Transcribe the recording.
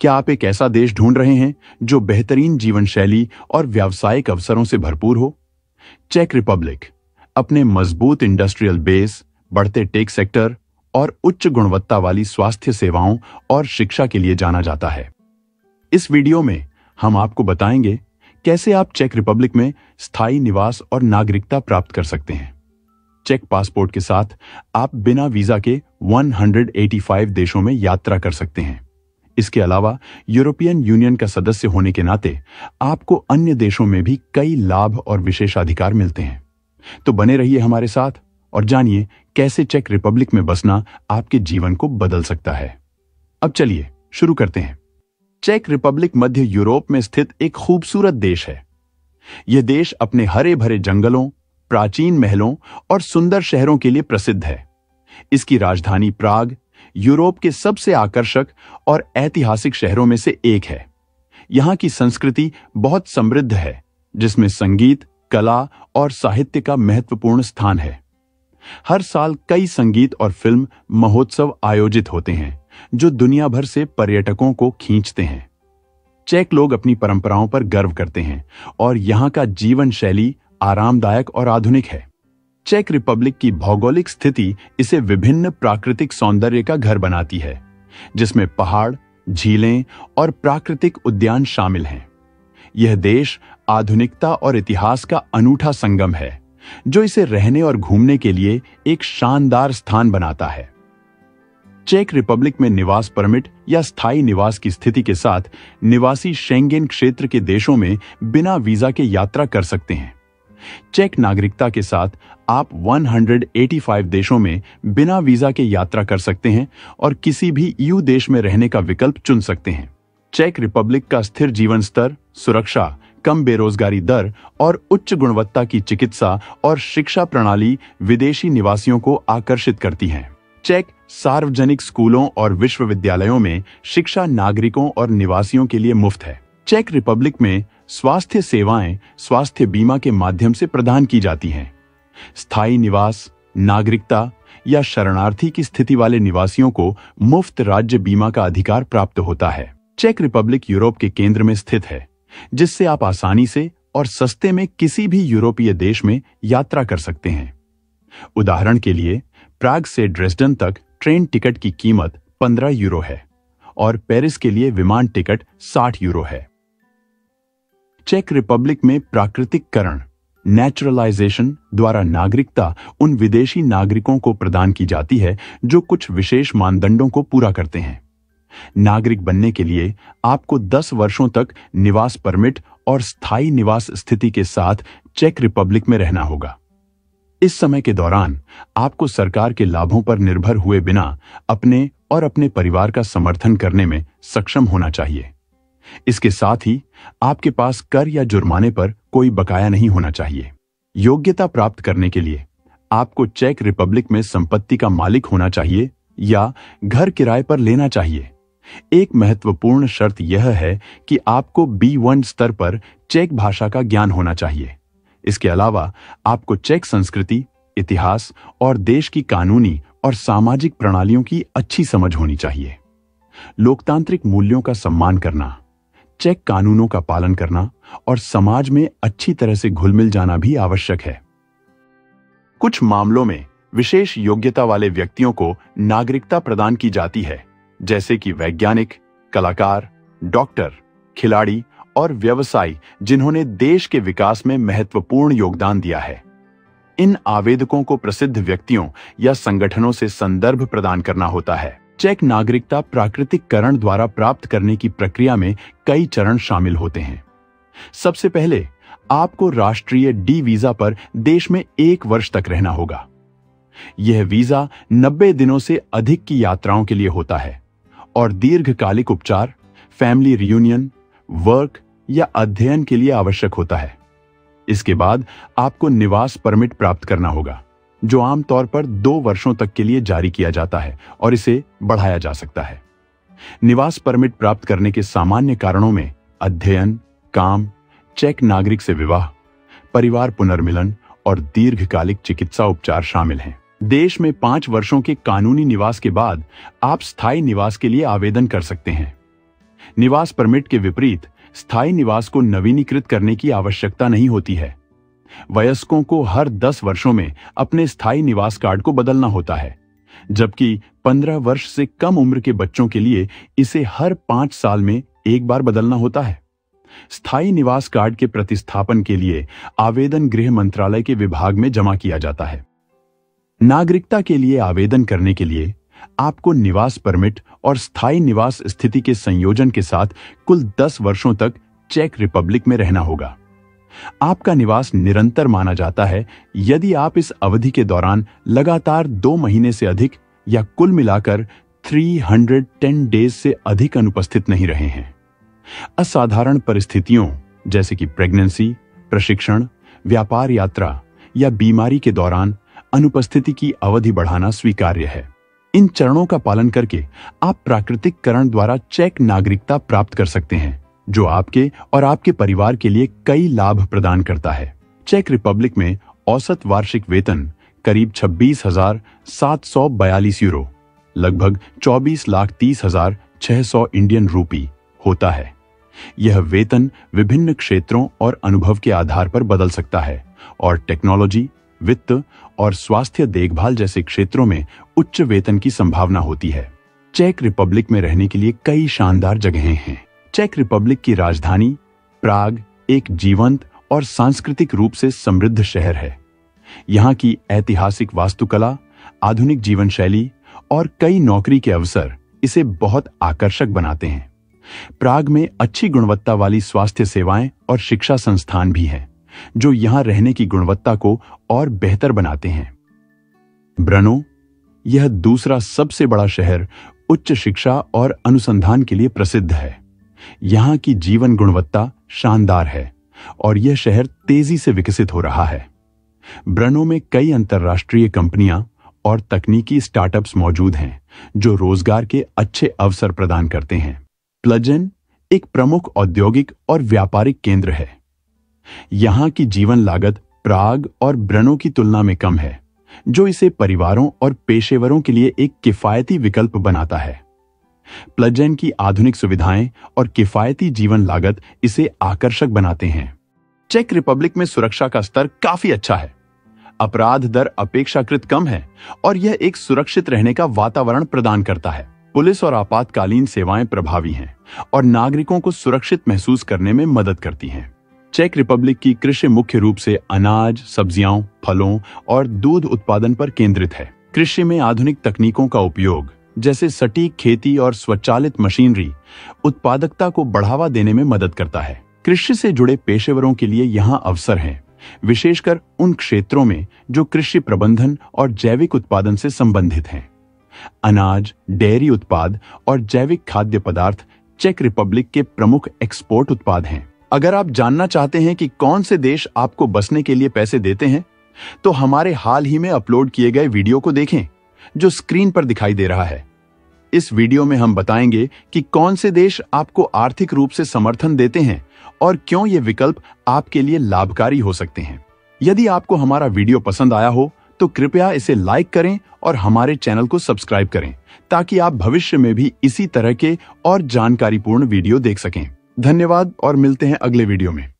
क्या आप एक ऐसा देश ढूंढ रहे हैं जो बेहतरीन जीवन शैली और व्यावसायिक अवसरों से भरपूर हो? चेक रिपब्लिक अपने मजबूत इंडस्ट्रियल बेस, बढ़ते टेक सेक्टर और उच्च गुणवत्ता वाली स्वास्थ्य सेवाओं और शिक्षा के लिए जाना जाता है। इस वीडियो में हम आपको बताएंगे कैसे आप चेक रिपब्लिक में स्थायी निवास और नागरिकता प्राप्त कर सकते हैं। चेक पासपोर्ट के साथ आप बिना वीजा के 185 देशों में यात्रा कर सकते हैं। इसके अलावा यूरोपियन यूनियन का सदस्य होने के नाते आपको अन्य देशों में भी कई लाभ और विशेषाधिकार मिलते हैं। तो बने रहिए हमारे साथ और जानिए कैसे चेक रिपब्लिक में बसना आपके जीवन को बदल सकता है। अब चलिए शुरू करते हैं। चेक रिपब्लिक मध्य यूरोप में स्थित एक खूबसूरत देश है। यह देश अपने हरे भरे जंगलों, प्राचीन महलों और सुंदर शहरों के लिए प्रसिद्ध है। इसकी राजधानी प्राग यूरोप के सबसे आकर्षक और ऐतिहासिक शहरों में से एक है। यहाँ की संस्कृति बहुत समृद्ध है, जिसमें संगीत, कला और साहित्य का महत्वपूर्ण स्थान है। हर साल कई संगीत और फिल्म महोत्सव आयोजित होते हैं, जो दुनिया भर से पर्यटकों को खींचते हैं। चेक लोग अपनी परंपराओं पर गर्व करते हैं और यहाँ का जीवन शैली आरामदायक और आधुनिक है। चेक रिपब्लिक की भौगोलिक स्थिति इसे विभिन्न प्राकृतिक सौंदर्य का घर बनाती है, जिसमें पहाड़, झीलें और प्राकृतिक उद्यान शामिल हैं। यह देश आधुनिकता और इतिहास का अनूठा संगम है, जो इसे रहने और घूमने के लिए एक शानदार स्थान बनाता है। चेक रिपब्लिक में निवास परमिट या स्थायी निवास की स्थिति के साथ निवासी शेंगेन क्षेत्र के देशों में बिना वीजा के यात्रा कर सकते हैं। चेक नागरिकता के साथ आप 185 देशों में बिना वीजा के यात्रा कर सकते हैं और किसी भी ईयू देश में रहने का विकल्प चुन सकते हैं। चेक रिपब्लिक का स्थिर जीवन स्तर, सुरक्षा, कम बेरोजगारी दर और उच्च गुणवत्ता की चिकित्सा और शिक्षा प्रणाली विदेशी निवासियों को आकर्षित करती हैं। चेक सार्वजनिक स्कूलों और विश्वविद्यालयों में शिक्षा नागरिकों और निवासियों के लिए मुफ्त है। चेक रिपब्लिक में स्वास्थ्य सेवाएं स्वास्थ्य बीमा के माध्यम से प्रदान की जाती हैं। स्थायी निवास, नागरिकता या शरणार्थी की स्थिति वाले निवासियों को मुफ्त राज्य बीमा का अधिकार प्राप्त होता है। चेक रिपब्लिक यूरोप के केंद्र में स्थित है, जिससे आप आसानी से और सस्ते में किसी भी यूरोपीय देश में यात्रा कर सकते हैं। उदाहरण के लिए, प्राग से ड्रेसडन तक ट्रेन टिकट की कीमत 15 यूरो है और पेरिस के लिए विमान टिकट 60 यूरो है। चेक रिपब्लिक में प्राकृतिककरण नेचुरलाइजेशन द्वारा नागरिकता उन विदेशी नागरिकों को प्रदान की जाती है जो कुछ विशेष मानदंडों को पूरा करते हैं। नागरिक बनने के लिए आपको 10 वर्षों तक निवास परमिट और स्थायी निवास स्थिति के साथ चेक रिपब्लिक में रहना होगा। इस समय के दौरान आपको सरकार के लाभों पर निर्भर हुए बिना अपने और अपने परिवार का समर्थन करने में सक्षम होना चाहिए। इसके साथ ही आपके पास कर या जुर्माने पर कोई बकाया नहीं होना चाहिए। योग्यता प्राप्त करने के लिए आपको चेक रिपब्लिक में संपत्ति का मालिक होना चाहिए या घर किराए पर लेना चाहिए। एक महत्वपूर्ण शर्त यह है कि आपको B1 स्तर पर चेक भाषा का ज्ञान होना चाहिए। इसके अलावा आपको चेक संस्कृति, इतिहास और देश की कानूनी और सामाजिक प्रणालियों की अच्छी समझ होनी चाहिए। लोकतांत्रिक मूल्यों का सम्मान करना, चेक कानूनों का पालन करना और समाज में अच्छी तरह से घुल-मिल जाना भी आवश्यक है। कुछ मामलों में विशेष योग्यता वाले व्यक्तियों को नागरिकता प्रदान की जाती है, जैसे कि वैज्ञानिक, कलाकार, डॉक्टर, खिलाड़ी और व्यवसायी जिन्होंने देश के विकास में महत्वपूर्ण योगदान दिया है। इन आवेदकों को प्रसिद्ध व्यक्तियों या संगठनों से संदर्भ प्रदान करना होता है। चेक नागरिकता प्राकृतिककरण द्वारा प्राप्त करने की प्रक्रिया में कई चरण शामिल होते हैं। सबसे पहले आपको राष्ट्रीय डी वीजा पर देश में 1 वर्ष तक रहना होगा। यह वीजा 90 दिनों से अधिक की यात्राओं के लिए होता है और दीर्घकालिक उपचार, फैमिली रियूनियन, वर्क या अध्ययन के लिए आवश्यक होता है। इसके बाद आपको निवास परमिट प्राप्त करना होगा, जो आमतौर पर 2 वर्षों तक के लिए जारी किया जाता है और इसे बढ़ाया जा सकता है। निवास परमिट प्राप्त करने के सामान्य कारणों में अध्ययन, काम, चेक नागरिक से विवाह, परिवार पुनर्मिलन और दीर्घकालिक चिकित्सा उपचार शामिल हैं। देश में 5 वर्षों के कानूनी निवास के बाद आप स्थायी निवास के लिए आवेदन कर सकते हैं। निवास परमिट के विपरीत स्थायी निवास को नवीनीकृत करने की आवश्यकता नहीं होती है। वयस्कों को हर 10 वर्षों में अपने स्थायी निवास कार्ड को बदलना होता है, जबकि 15 वर्ष से कम उम्र के बच्चों के लिए इसे हर 5 साल में एक बार बदलना होता है। स्थायी निवास कार्ड के प्रतिस्थापन के लिए आवेदन गृह मंत्रालय के विभाग में जमा किया जाता है। नागरिकता के लिए आवेदन करने के लिए आपको निवास परमिट और स्थायी निवास स्थिति के संयोजन के साथ कुल 10 वर्षों तक चेक रिपब्लिक में रहना होगा। आपका निवास निरंतर माना जाता है यदि आप इस अवधि के दौरान लगातार 2 महीने से अधिक या कुल मिलाकर 310 डेज से अधिक अनुपस्थित नहीं रहे हैं। असाधारण परिस्थितियों जैसे कि प्रेगनेंसी, प्रशिक्षण, व्यापार यात्रा या बीमारी के दौरान अनुपस्थिति की अवधि बढ़ाना स्वीकार्य है। इन चरणों का पालन करके आप प्राकृतिककरण द्वारा चेक नागरिकता प्राप्त कर सकते हैं, जो आपके और आपके परिवार के लिए कई लाभ प्रदान करता है। चेक रिपब्लिक में औसत वार्षिक वेतन करीब 26,742 यूरो, लगभग 24,30,600 इंडियन रूपी होता है। यह वेतन विभिन्न क्षेत्रों और अनुभव के आधार पर बदल सकता है और टेक्नोलॉजी, वित्त और स्वास्थ्य देखभाल जैसे क्षेत्रों में उच्च वेतन की संभावना होती है। चेक रिपब्लिक में रहने के लिए कई शानदार जगहें हैं। चेक रिपब्लिक की राजधानी प्राग एक जीवंत और सांस्कृतिक रूप से समृद्ध शहर है। यहाँ की ऐतिहासिक वास्तुकला, आधुनिक जीवन शैली और कई नौकरी के अवसर इसे बहुत आकर्षक बनाते हैं। प्राग में अच्छी गुणवत्ता वाली स्वास्थ्य सेवाएं और शिक्षा संस्थान भी हैं, जो यहां रहने की गुणवत्ता को और बेहतर बनाते हैं। ब्रनो, यह दूसरा सबसे बड़ा शहर उच्च शिक्षा और अनुसंधान के लिए प्रसिद्ध है। यहां की जीवन गुणवत्ता शानदार है और यह शहर तेजी से विकसित हो रहा है। ब्रनो में कई अंतर्राष्ट्रीय कंपनियां और तकनीकी स्टार्टअप्स मौजूद हैं, जो रोजगार के अच्छे अवसर प्रदान करते हैं। प्लजेन एक प्रमुख औद्योगिक और व्यापारिक केंद्र है। यहां की जीवन लागत प्राग और ब्रनो की तुलना में कम है, जो इसे परिवारों और पेशेवरों के लिए एक किफायती विकल्प बनाता है। प्लजेन की आधुनिक सुविधाएं और किफायती जीवन लागत इसे आकर्षक बनाते हैं। चेक रिपब्लिक में सुरक्षा का स्तर काफी अच्छा है। अपराध दर अपेक्षाकृत कम है और यह एक सुरक्षित रहने का वातावरण प्रदान करता है। पुलिस और आपातकालीन सेवाएं प्रभावी हैं और नागरिकों को सुरक्षित महसूस करने में मदद करती हैं। चेक रिपब्लिक की कृषि मुख्य रूप से अनाज, सब्जियों, फलों और दूध उत्पादन पर केंद्रित है। कृषि में आधुनिक तकनीकों का उपयोग जैसे सटीक खेती और स्वचालित मशीनरी उत्पादकता को बढ़ावा देने में मदद करता है। कृषि से जुड़े पेशेवरों के लिए यहाँ अवसर हैं, विशेषकर उन क्षेत्रों में जो कृषि प्रबंधन और जैविक उत्पादन से संबंधित हैं। अनाज, डेयरी उत्पाद और जैविक खाद्य पदार्थ चेक रिपब्लिक के प्रमुख एक्सपोर्ट उत्पाद हैं। अगर आप जानना चाहते हैं कि कौन से देश आपको बसने के लिए पैसे देते हैं, तो हमारे हाल ही में अपलोड किए गए वीडियो को देखें, जो स्क्रीन पर दिखाई दे रहा है। इस वीडियो में हम बताएंगे कि कौन से देश आपको आर्थिक रूप से समर्थन देते हैं और क्यों ये विकल्प आपके लिए लाभकारी हो सकते हैं। यदि आपको हमारा वीडियो पसंद आया हो तो कृपया इसे लाइक करें और हमारे चैनल को सब्सक्राइब करें, ताकि आप भविष्य में भी इसी तरह के और जानकारीपूर्ण वीडियो देख सकें। धन्यवाद और मिलते हैं अगले वीडियो में।